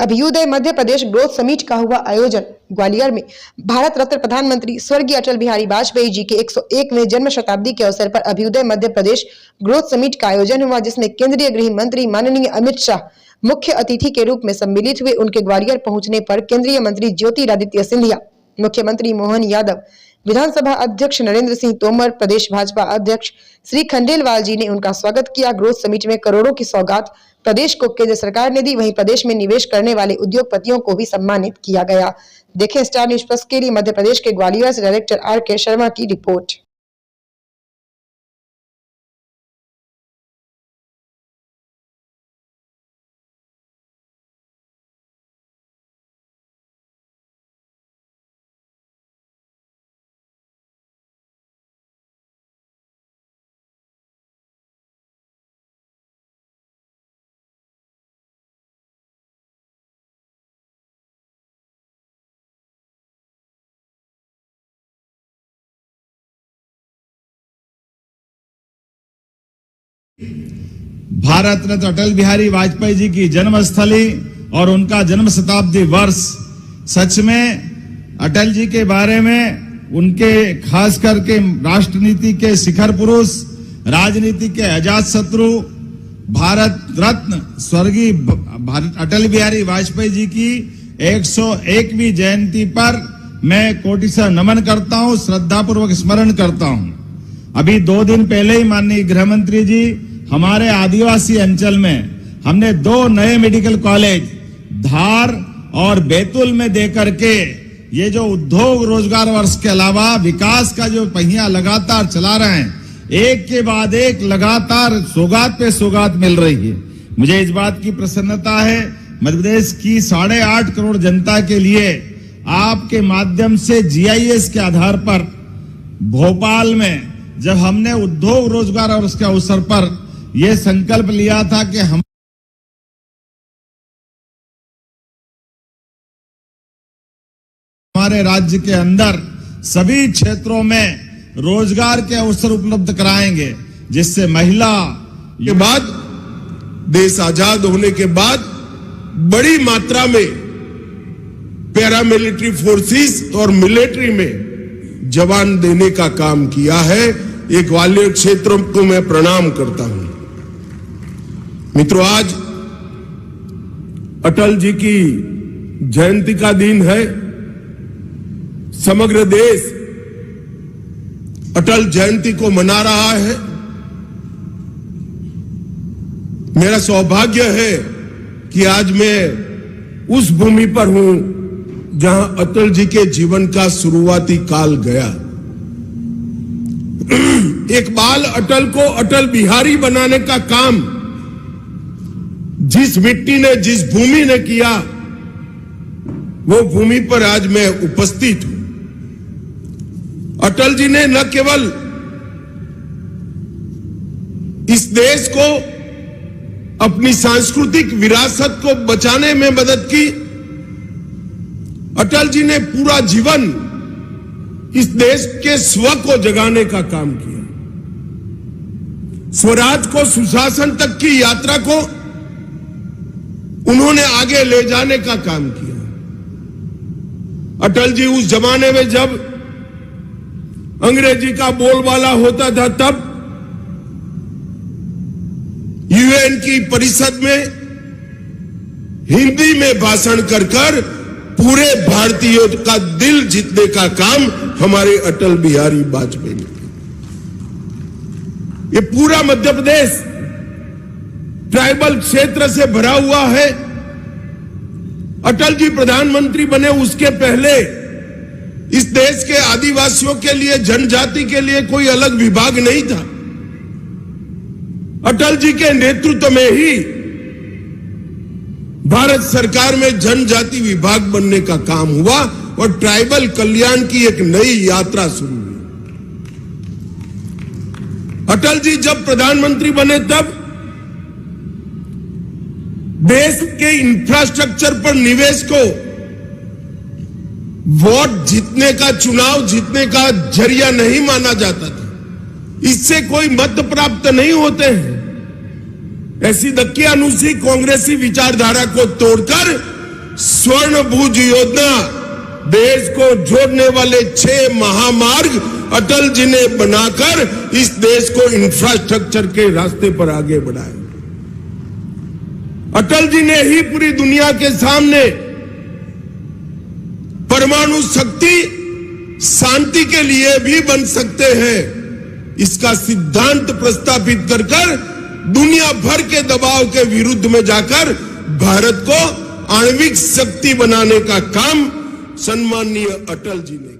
Abhyuday Madhya Pradesh growth summit का हुआ आयोजन। ग्वालियर में भारत रत्न प्रधानमंत्री स्वर्गीय अटल बिहारी वाजपेयी जी के 101वें जन्म शताब्दी के अवसर पर अभ्युदय मध्य प्रदेश ग्रोथ समिट का आयोजन हुआ, जिसमें केंद्रीय गृह मंत्री माननीय अमित शाह मुख्य अतिथि के रूप में सम्मिलित हुए। उनके ग्वालियर पहुंचने पर केंद्रीय मंत्री ज्योतिरादित्य सिंधिया, मुख्यमंत्री मोहन यादव, विधानसभा अध्यक्ष नरेंद्र सिंह तोमर, प्रदेश भाजपा अध्यक्ष श्री खंडेलवाल जी ने उनका स्वागत किया। ग्रोथ समिट में करोड़ों की सौगात प्रदेश को केंद्र सरकार ने दी, वहीं प्रदेश में निवेश करने वाले उद्योगपतियों को भी सम्मानित किया गया। देखें स्टार न्यूज प्लस के लिए मध्य प्रदेश के ग्वालियर से डायरेक्टर आर.के. शर्मा की रिपोर्ट। भारत रत्न अटल बिहारी वाजपेयी जी की जन्मस्थली और उनका जन्म शताब्दी वर्ष, सच में अटल जी के बारे में, उनके खास करके राष्ट्रनीति के शिखर पुरुष, राजनीति के अजात शत्रु, भारत रत्न स्वर्गीय अटल बिहारी वाजपेयी जी की 101वीं जयंती पर मैं कोटिशः नमन करता हूं, श्रद्धापूर्वक स्मरण करता हूं। अभी 2 दिन पहले ही माननीय गृह मंत्री जी हमारे आदिवासी अंचल में हमने 2 नए मेडिकल कॉलेज धार और बैतूल में देकर के ये जो उद्योग रोजगार वर्ष के अलावा विकास का जो पहिया लगातार चला रहे हैं, एक के बाद एक लगातार सौगात पे सौगात मिल रही है। मुझे इस बात की प्रसन्नता है, मध्य प्रदेश की 8.5 करोड़ जनता के लिए आपके माध्यम से GIS के आधार पर भोपाल में जब हमने उद्योग रोजगार और उसके अवसर पर यह संकल्प लिया था कि हमारे राज्य के अंदर सभी क्षेत्रों में रोजगार के अवसर उपलब्ध कराएंगे, जिससे महिला के बाद देश आजाद होने के बाद बड़ी मात्रा में पैरामिलिट्री फोर्सेस और मिलिट्री में जवान देने का काम किया है। ये ग्वालियर क्षेत्र को मैं प्रणाम करता हूं। मित्रों, आज अटल जी की जयंती का दिन है। समग्र देश अटल जयंती को मना रहा है। मेरा सौभाग्य है कि आज मैं उस भूमि पर हूं जहां अटल जी के जीवन का शुरुआती काल गया। एक बाल अटल को अटल बिहारी बनाने का काम जिस मिट्टी ने, जिस भूमि ने किया, वो भूमि पर आज मैं उपस्थित हूं। अटल जी ने न केवल इस देश को, अपनी सांस्कृतिक विरासत को बचाने में मदद की, अटल जी ने पूरा जीवन इस देश के स्व को जगाने का काम किया। स्वराज को, सुशासन तक की यात्रा को उन्होंने आगे ले जाने का काम किया। अटल जी उस जमाने में जब अंग्रेजी का बोलबाला होता था, तब UN की परिषद में हिंदी में भाषण कर कर पूरे भारतीयों का दिल जीतने का काम हमारे अटल बिहारी वाजपेयी ने किया। ये पूरा मध्य प्रदेश ट्राइबल क्षेत्र से भरा हुआ है। अटल जी प्रधानमंत्री बने उसके पहले इस देश के आदिवासियों के लिए, जनजाति के लिए कोई अलग विभाग नहीं था। अटल जी के नेतृत्व में ही भारत सरकार में जनजाति विभाग बनने का काम हुआ और ट्राइबल कल्याण की एक नई यात्रा शुरू हुई। अटल जी जब प्रधानमंत्री बने तब देश के इंफ्रास्ट्रक्चर पर निवेश को वोट जीतने का, चुनाव जीतने का जरिया नहीं माना जाता था। इससे कोई मत प्राप्त नहीं होते हैं। ऐसी दकियानूसी कांग्रेसी विचारधारा को तोड़कर स्वर्णभुज योजना, देश को जोड़ने वाले 6 महामार्ग अटल जी ने बनाकर इस देश को इंफ्रास्ट्रक्चर के रास्ते पर आगे बढ़ाया। अटल जी ने ही पूरी दुनिया के सामने परमाणु शक्ति शांति के लिए भी बन सकते हैं, इसका सिद्धांत प्रस्तावित कर दुनिया भर के दबाव के विरुद्ध में जाकर भारत को आणविक शक्ति बनाने का काम सम्माननीय अटल जी ने